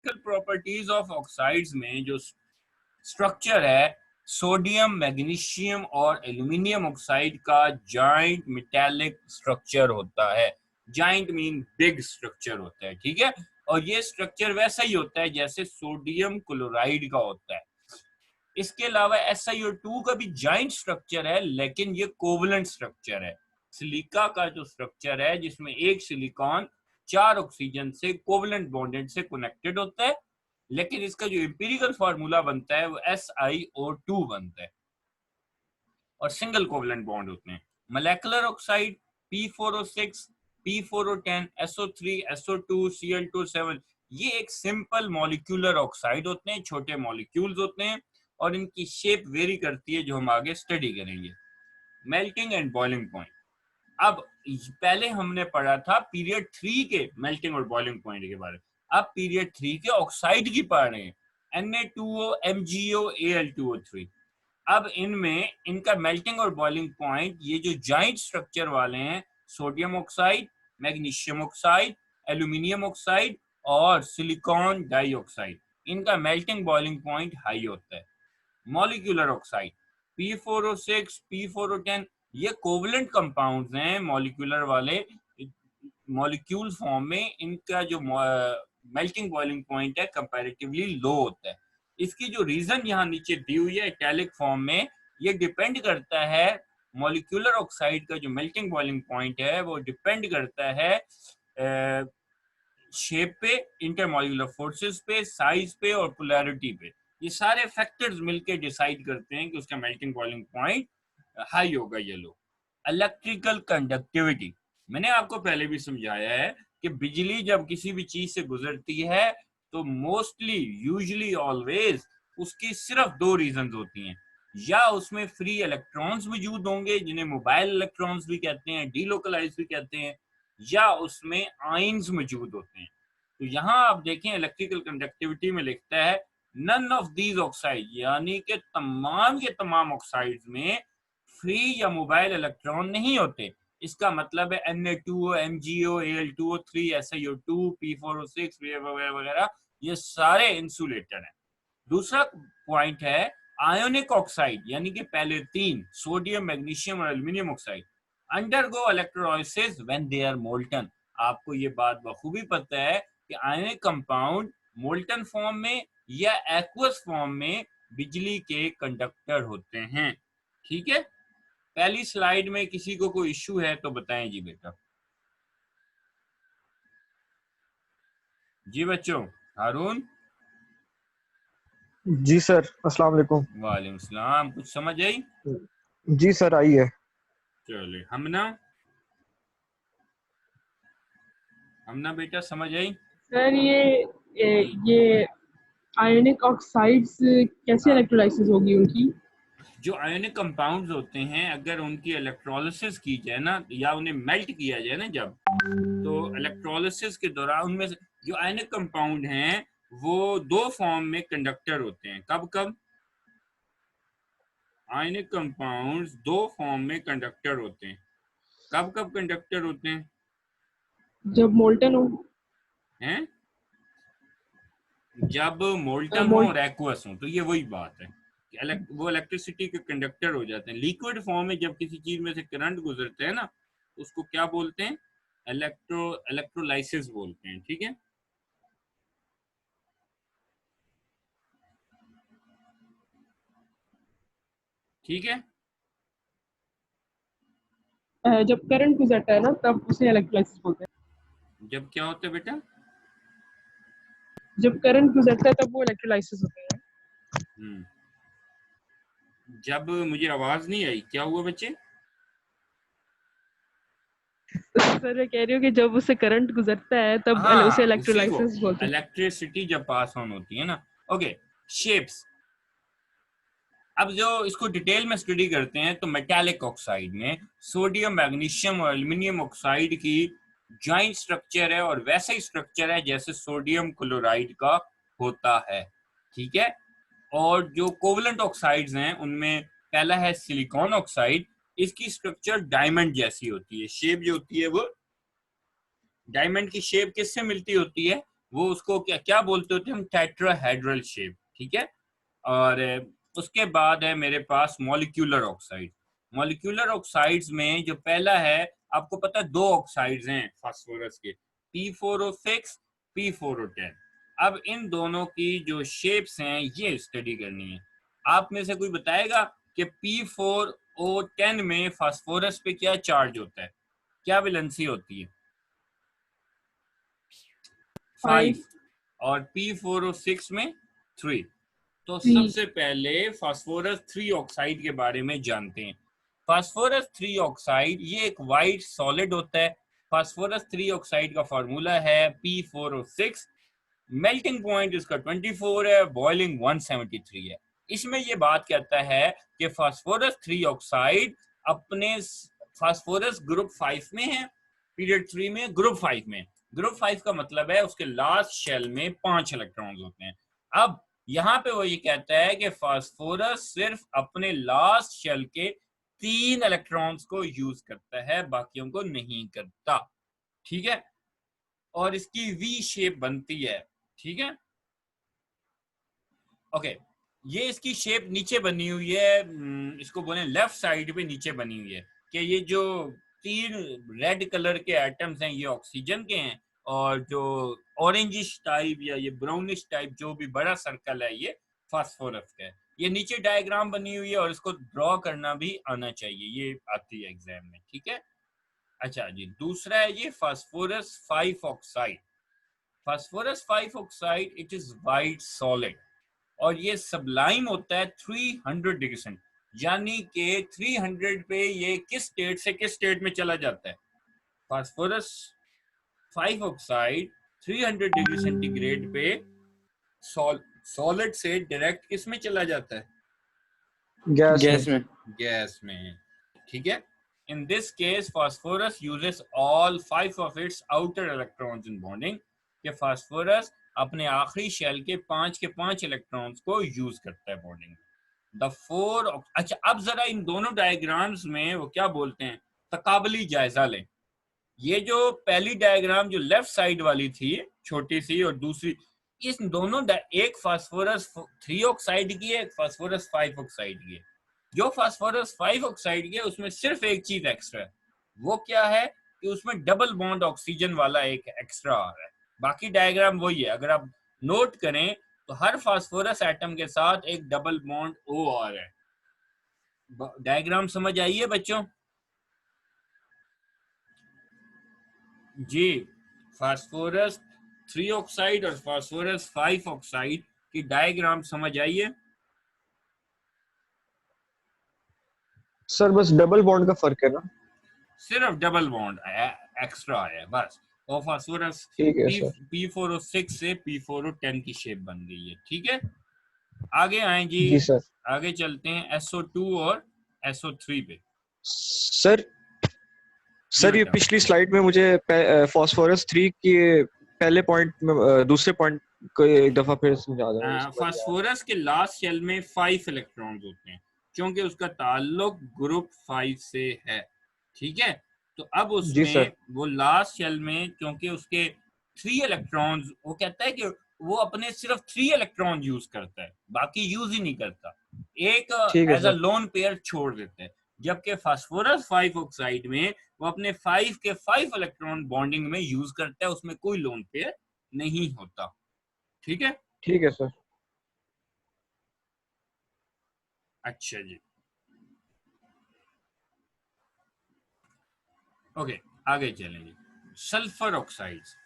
Properties of oxides में जो structure है, सोडियम, मैग्नीशियम और एल्यूमिनियम ऑक्साइड का जॉइंट मेटालिक स्ट्रक्चर होता है। जॉइंट मीन बिग स्ट्रक्चर होता है, ठीक है। और ये स्ट्रक्चर वैसा ही होता है जैसे सोडियम क्लोराइड का होता है। इसके अलावा SiO2 का भी जॉइंट स्ट्रक्चर है, लेकिन ये कोवलेंट स्ट्रक्चर है। सिलिका का जो स्ट्रक्चर है जिसमें एक सिलिकॉन 4 ऑक्सीजन से कोवलेंट बॉन्डेड से कनेक्टेड होता है, लेकिन इसका जो एम्पिरिकल फार्मूला बनता है वो SiO2 बनता है और सिंगल कोवलेंट बॉन्ड होते हैं। Molecular oxide P4O6, P4O10, SO3, SO2, Cl2, 7, ये एक सिंपल मॉलिक्यूलर ऑक्साइड होते हैं, छोटे मॉलिक्यूल्स होते हैं और इनकी शेप वेरी करती है, जो हम आगे स्टडी करेंगे। Melting and boiling point. अब पहले हमने पढ़ा था पीरियड 3 के मेल्टिंग और बॉइलिंग पॉइंट के बारे में, अब पीरियड 3 के ऑक्साइड की पढ़ रहे हैं, Na2O, MgO, Al2O3। अब इनमें इनका मेल्टिंग और बॉइलिंग पॉइंट, ये जो जॉइंट स्ट्रक्चर वाले हैं, sodium oxide, magnesium oxide, aluminium oxide और सिलिकॉन डाइऑक्साइड, इनका मेल्टिंग बॉइलिंग पॉइंट हाई होता है। मॉलिक्यूलर ऑक्साइड P4O6, P4O10, ये कोवलेंट कंपाउंड्स हैं मॉलिक्यूलर वाले, मॉलिक्यूल फॉर्म में इनका जो मेल्टिंग बॉइलिंग पॉइंट है कंपैरेटिवली लो होता है। इसकी जो रीजन यहाँ नीचे दी हुई है इटैलिक फॉर्म में, ये डिपेंड करता है, मॉलिक्यूलर ऑक्साइड का जो मेल्टिंग बॉइलिंग पॉइंट है वो डिपेंड करता है शेप पे, इंटरमॉलिक्यूलर फोर्सेस पे, साइज पे और पोलैरिटी पे। ये सारे फैक्टर्स मिलके डिसाइड करते हैं कि उसका मेल्टिंग बॉइलिंग पॉइंट हाई होगा या लो। इलेक्ट्रिकल कंडक्टिविटी, मैंने आपको पहले भी समझाया है कि बिजली जब किसी भी चीज से गुजरती है तो मोस्टली, यूजुअली, ऑलवेज उसकी सिर्फ दो रीजंस होती हैं, या उसमें फ्री इलेक्ट्रॉन्स मौजूद होंगे जिन्हें मोबाइल इलेक्ट्रॉन्स भी कहते हैं, डीलोकलाइज भी कहते हैं, या उसमें आयंस मौजूद होते हैं। तो यहाँ आप देखें इलेक्ट्रिकल कंडक्टिविटी में लिखता है नन ऑफ दीज ऑक्साइड, यानी कि तमाम के तमाम ऑक्साइड्स में फ्री या मोबाइल इलेक्ट्रॉन नहीं होते। इसका मतलब है Na2O, MgO, Al2O3, SiO2, P4O6 वगैरह वगैरह, ये सारे इंसुलेटर हैं। दूसरा पॉइंट है आयोनिक ऑक्साइड, यानी कि पहले तीन, सोडियम, मैग्नीशियम और aluminium oxide, undergo electrolysis when they are molten. आपको ये बात बखूबी पता है कि आयोनिक कंपाउंड मोल्टन फॉर्म में या एक्वस फॉर्म में बिजली के कंडक्टर होते हैं, ठीक है। पहली स्लाइड में किसी को कोई इश्यू है तो बताएं जी बेटा। जी बच्चों, हारून। जी सर, अस्सलाम वालेकुम। वालेकुम सलाम। कुछ समझ आई? जी सर, आई है। चले हमना बेटा समझ आई? सर ये आयोनिक ऑक्साइड्स कैसे हाँ, इलेक्ट्रोलाइसिस होगी उनकी? जो आयोनिक कंपाउंड्स होते हैं अगर उनकी इलेक्ट्रोलिसिस की जाए ना, या उन्हें मेल्ट किया जाए ना जब, तो इलेक्ट्रोलिसिस के दौरान उनमें से जो आयोनिक कंपाउंड हैं वो दो फॉर्म में कंडक्टर होते हैं। कब कब? आयोनिक कंपाउंड्स दो फॉर्म में कंडक्टर होते हैं। कब कब कंडक्टर होते हैं? जब मोल्टन हो। हैं? जब मोल्टन हो और एक्वस हो, तो ये वही बात है कि वो इलेक्ट्रिसिटी के कंडक्टर हो जाते हैं। लिक्विड फॉर्म में जब किसी चीज में से करंट गुजरते हैं ना, उसको क्या बोलते हैं? इलेक्ट्रोलाइसिस बोलते हैं, ठीक है। ठीक है, जब करंट गुजरता है ना तब उसे इलेक्ट्रोलाइसिस बोलते हैं। जब क्या होता है बेटा? जब करंट गुजरता है तब वो इलेक्ट्रोलाइसिस होते हैं। जब, मुझे आवाज नहीं आई, क्या हुआ बच्चे? सर मैं कह रही हूँ कि जब उससे करंट गुजरता है तब उसे इलेक्ट्रोलाइसिस बोलते हैं। इलेक्ट्रिसिटी जब पास ऑन होती है ना। Okay, shapes. अब जो इसको डिटेल में स्टडी करते हैं तो मेटालिक ऑक्साइड में सोडियम, मैग्नीशियम और एल्यूमिनियम ऑक्साइड की जॉइंट स्ट्रक्चर है और वैसा ही स्ट्रक्चर है जैसे सोडियम क्लोराइड का होता है, ठीक है। और जो कोवलेंट ऑक्साइड्स हैं उनमें पहला है सिलिकॉन ऑक्साइड। इसकी स्ट्रक्चर डायमंड जैसी होती है, शेप जो होती है वो डायमंड की शेप किससे मिलती होती है? वो उसको क्या क्या बोलते होते हैं हम, टेट्राहेड्रल शेप, ठीक है। और उसके बाद है मेरे पास मॉलिक्यूलर ऑक्साइड। मॉलिक्यूलर ऑक्साइड्स में जो पहला है, आपको पता है दो ऑक्साइड्स हैं फास्फोरस के, P4O6, P4O10। अब इन दोनों की जो शेप्स हैं ये स्टडी करनी है। आप में से कोई बताएगा कि P4O10 में फास्फोरस पे क्या चार्ज होता है, क्या वैलेंसी होती है? 5। 5 और P4O6 में 3। तो 3 सबसे पहले फास्फोरस 3 ऑक्साइड के बारे में जानते हैं। फास्फोरस 3 ऑक्साइड ये एक वाइट सॉलिड होता है। फास्फोरस 3 ऑक्साइड का फार्मूला है P4O6। मेल्टिंग पॉइंट इसका 24 है, बॉइलिंग 173 है। इसमें ये बात कहता है कि फास्फोरस 3 ऑक्साइड अपने फास्फोरस ग्रुप 5 में है, पीरियड 3 में ग्रुप 5 में। ग्रुप 5 का मतलब है उसके लास्ट शेल में 5 इलेक्ट्रॉन्स होते हैं। अब यहाँ पे वो ये कहता है कि फास्फोरस सिर्फ अपने लास्ट शेल के 3 इलेक्ट्रॉन्स को यूज करता है, बाकियों को नहीं करता, ठीक है। और इसकी वी शेप बनती है, ठीक है। ओके, ये इसकी शेप नीचे बनी हुई है, इसको बोले लेफ्ट साइड पे नीचे बनी हुई है कि ये जो 3 रेड कलर के एटम्स हैं ये ऑक्सीजन के हैं, और जो ऑरेंजिश टाइप या ये ब्राउनिश टाइप जो भी बड़ा सर्कल है ये फास्फोरस का है। ये नीचे डायग्राम बनी हुई है और इसको ड्रॉ करना भी आना चाहिए, ये आती है एग्जाम में, ठीक है। अच्छा जी, दूसरा है ये phosphorus 5 oxide. Phosphorus 5 oxide it is white solid और ये सबलाइम होता है 300 डिग्री सेंटीग्रेड, यानी कि 300 पे ये किस स्टेट से किस स्टेट में चला जाता है? फास्फोरस 5 ऑक्साइड 300 डिग्री सेंटीग्रेड पे सॉलिड से डायरेक्ट किस में चला जाता है? गैस में। गैस में, ठीक है। In this case, phosphorus uses all 5 of its outer electrons in bonding. कि फास्फोरस अपने आखिरी शेल के 5 इलेक्ट्रॉन्स को यूज करता है बॉन्डिंग में। द 4। अच्छा, अब जरा इन दोनों डायग्राम्स में वो क्या बोलते हैं, तकाबली जायजा लें। ये जो पहली डायग्राम जो लेफ्ट साइड वाली थी छोटी सी, और दूसरी, इस दोनों एक फास्फोरस 3 ऑक्साइड की है, एक फास्फोरस 5 ऑक्साइड की है। जो फास्फोरस 5 ऑक्साइड की है उसमें सिर्फ एक चीज एक्स्ट्रा है, वो क्या है कि उसमें डबल बॉन्ड ऑक्सीजन वाला एक एक्स्ट्रा आ रहा है। बाकी डायग्राम वही है, अगर आप नोट करें तो हर फास्फोरस एटम के साथ एक डबल बॉन्ड ओ आ रहा है। डायग्राम समझ आई है बच्चों? जी, फास्फोरस 3 ऑक्साइड और फास्फोरस 5 ऑक्साइड की डायग्राम समझ आई है? सर बस डबल बॉन्ड का फर्क है ना? सिर्फ डबल बॉन्ड एक्स्ट्रा है बस। और फास्फोरस ठीक है सर। P4O6 से P4O10 की शेप बन गई है, ठीक है। आगे आए जी, जी सर। आगे चलते हैं SO2 और SO3 पे। सर जी सर ये बेटा, पिछली स्लाइड में मुझे फास्फोरस 3 के पहले पॉइंट में दूसरे पॉइंट को एक दफा फिर समझा देना, मुझे समझ नहीं आया। फास्फोरस के लास्ट शेल में 5 इलेक्ट्रॉन्स होते हैं क्योंकि उसका ताल्लुक ग्रुप 5 से है, ठीक है। तो अब जी उसमें सर। वो लास्ट शेल में क्योंकि उसके 3 इलेक्ट्रॉन्स, वो कहता है कि वो अपने सिर्फ 3 इलेक्ट्रॉन यूज करता है, बाकी यूज ही नहीं करता, एक ठीक है as a sir. Lone pair छोड़ देता है। जबकि फास्फोरस 5 ऑक्साइड में वो अपने 5 के 5 इलेक्ट्रॉन बॉन्डिंग में यूज करता है, उसमें कोई लोन पेयर नहीं होता, ठीक है। ठीक है सर। अच्छा जी, ओके, आगे चलेंगे। Sulphur oxides.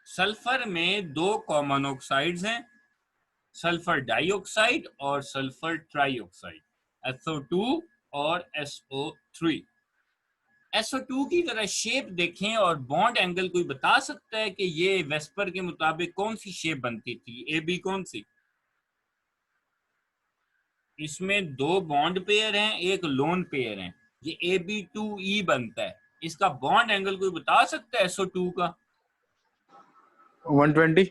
सल्फर में 2 कॉमन ऑक्साइड्स हैं, सल्फर डाइऑक्साइड और सल्फर ट्राइऑक्साइड, SO2 और SO3। SO2 की तरह शेप देखें और बॉन्ड एंगल कोई बता सकता है कि ये वेस्पर के मुताबिक कौन सी शेप बनती थी, AB कौन सी? इसमें 2 बॉन्ड पेयर हैं, एक लोन पेयर है, ये AB2E बनता है। इसका बॉन्ड एंगल कोई बता सकता है SO2 का? 120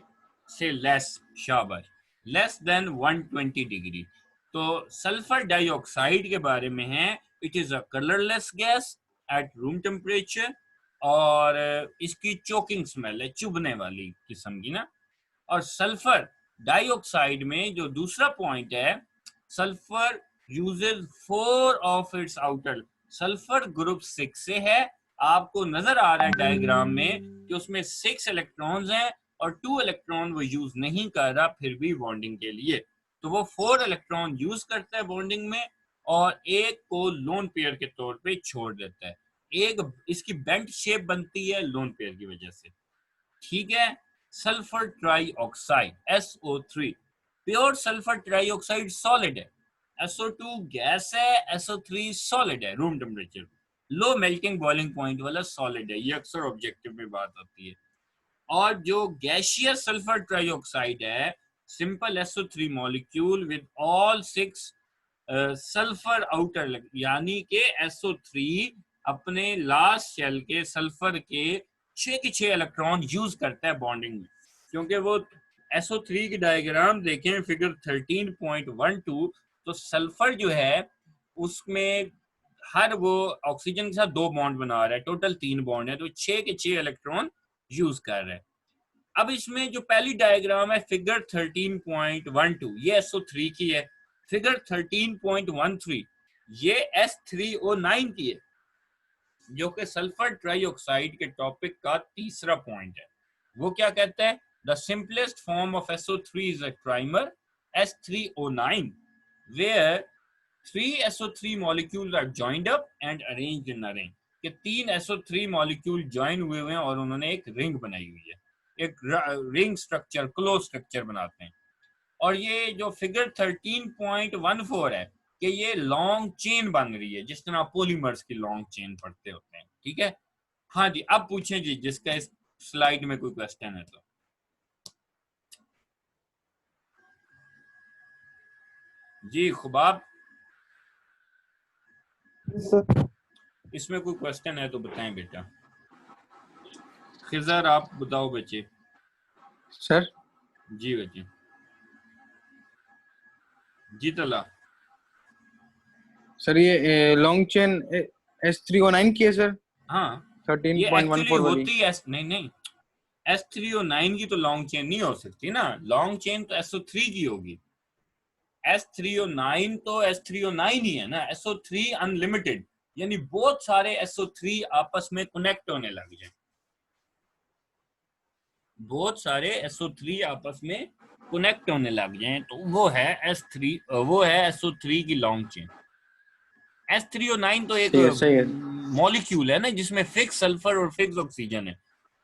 से लेस, शाबाश, लेस देन 120 डिग्री। तो सल्फर डाइऑक्साइड के बारे में है, it is a colourless gas at room temperature, और इसकी चोकिंग स्मेल है, चुभने वाली किस्म की ना। और सल्फर डाइऑक्साइड में जो दूसरा पॉइंट है, sulphur uses 4 of its outer, sulphur group 6 से है। आपको नजर आ रहा है डायग्राम में कि उसमें 6 इलेक्ट्रॉन्स हैं और 2 इलेक्ट्रॉन वो यूज नहीं कर रहा फिर भी बॉन्डिंग के लिए, तो वो 4 इलेक्ट्रॉन यूज करता है बॉन्डिंग में और एक को लोन पेयर के तौर पे छोड़ देता है। एक इसकी बेंट शेप बनती है लोन पेयर की वजह से, ठीक है। Sulphur trioxide SO3, pure sulphur trioxide solid है, SO2 गैस है, SO3 सॉलिड है room temperature, low melting boiling point वाला सॉलिड है, ये अक्सर ऑब्जेक्टिव में बात आती है। और जो गैसियस सल्फर ट्राइऑक्साइड है, simple SO3 molecule with all 6 sulphur outer, यानी कि SO3 अपने लास्ट शेल के सल्फर के 6 इलेक्ट्रॉन यूज करता है बॉन्डिंग में, क्योंकि वो SO3 की डायग्राम देखें फिगर 13.12, तो सल्फर जो है उसमें हर वो ऑक्सीजन के साथ 2 बॉन्ड बना रहा है, टोटल 3 बॉन्ड है, तो 6 इलेक्ट्रॉन यूज कर रहा है। अब इसमें जो पहली डायग्राम है फिगर 13.12 ये SO3 की है, फिगर 13.13 ये S3O9 की है, जो कि सल्फर ट्राइऑक्साइड के टॉपिक का तीसरा पॉइंट है। वो क्या कहता है, the simplest form of SO3 is a trimer S3O9 where 3 SO3 molecules are joined up and arranged in a ring, कि 3 SO3 मॉलिक्यूल ज्वाइन हुए हैं और उन्होंने एक रिंग बनाई हुई है, एक रिंग स्ट्रक्चर, क्लोज स्ट्रक्चर बनाते हैं। और ये जो फिगर 13.14 है कि ये लॉन्ग चेन बन रही है, जिस तरह पॉलीमर्स की लॉन्ग चेन पढ़ते होते हैं, ठीक है। हाँ जी, अब पूछें जी, जिसका इस स्लाइड में कोई क्वेश्चन है तो। जी खुबाब, इसमें कोई क्वेश्चन है तो बताएं बेटा। खिजर आप बताओ बच्चे। सर जी बच्चे। जी तला। सर ये लॉन्ग चेन S3O9 की है सर, हाँ ये एक्चुअली 13.14 वाली। होती है नहीं S3O9 की तो लॉन्ग चेन नहीं हो सकती ना, लॉन्ग चेन तो SO3 की होगी। S3O9 तो S3O9 ही है ना, SO3 अनलिमिटेड, यानी बहुत सारे SO3 आपस में कनेक्ट होने लग जाए, बहुत सारे SO3 आपस में कनेक्ट होने लग जाएं, तो वो है SO3 की लॉन्ग चेन। S3O9 तो एक सही है। मॉलिक्यूल है ना जिसमें फिक्स सल्फर और फिक्स ऑक्सीजन है।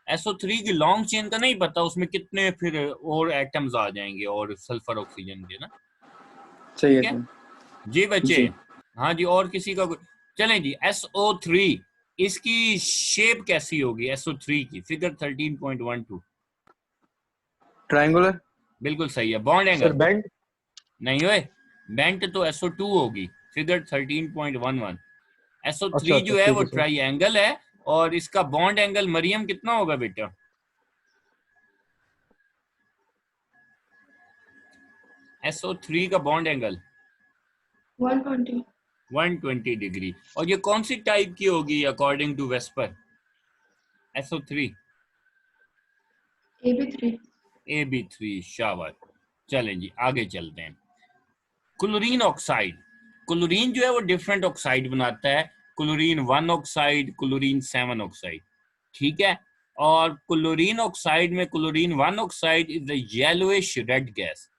SO3 की लॉन्ग चेन का नहीं पता उसमें कितने फिर और एटम्स आ जाएंगे और सल्फर ऑक्सीजन के ना, सही ठीक है है जी बच्चे। हाँ जी, और किसी का चलें जी। SO3 इसकी शेप कैसी होगी SO3 की, फिगर 13.12। ट्रायंगुलर। बिल्कुल सही है। बॉन्ड सर एंगल बेंट नहीं हुए, बेंट तो SO2 होगी, फिगर 13.11। SO3 अच्छा जो है ठीक वो है सर। ट्राइएंगल है और इसका बॉन्ड एंगल मरियम कितना होगा बेटा? SO3 का बॉन्ड एंगल 120 डिग्री। और ये कौन सी टाइप की होगी according to VSEPR? SO3 AB3। शाबाश। चलें जी आगे चलते हैं। क्लोरीन ऑक्साइड, क्लोरीन जो है वो डिफरेंट ऑक्साइड बनाता है, क्लोरीन 1 ऑक्साइड, क्लोरीन 7 ऑक्साइड, ठीक है। और क्लोरीन ऑक्साइड में chlorine 1 oxide is the yellowish red gas,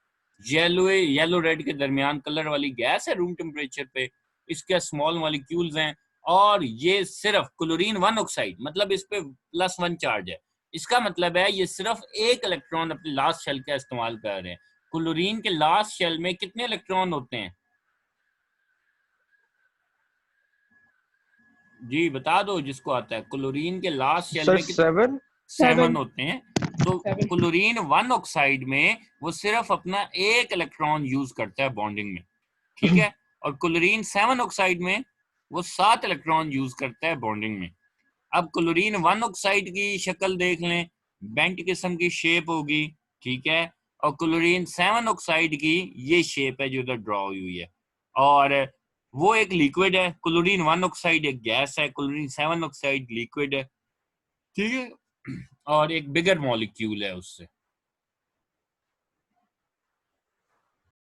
yellow red के दरमियान कलर वाली गैस है रूम टेम्परेचर पे, इसके स्मॉल मॉलिक्यूल्स हैं और ये सिर्फ क्लोरीन 1 ऑक्साइड, मतलब इस पे +1 चार्ज है, इसका मतलब है ये सिर्फ एक इलेक्ट्रॉन अपने लास्ट शेल का इस्तेमाल कर रहे हैं। क्लोरीन के लास्ट शेल में कितने इलेक्ट्रॉन होते हैं जी बता दो जिसको आता है। क्लोरीन के लास्ट शेल में कितने? 7 होते हैं। तो क्लोरीन 1 ऑक्साइड में वो सिर्फ अपना एक इलेक्ट्रॉन यूज करता है बॉन्डिंग में, ठीक है। और क्लोरीन 7 ऑक्साइड में वो 7 इलेक्ट्रॉन यूज करता है बॉन्डिंग में। अब क्लोरीन 1 ऑक्साइड की शक्ल देख लें, बेंट किस्म की शेप होगी, ठीक है। और क्लोरीन 7 ऑक्साइड की ये शेप है जो इधर ड्रॉ हुई है, और वो एक लिक्विड है। क्लोरीन 1 ऑक्साइड एक गैस है, क्लोरीन 7 ऑक्साइड लिक्विड है, ठीक है। और एक बिगर मॉलिक्यूल है उससे,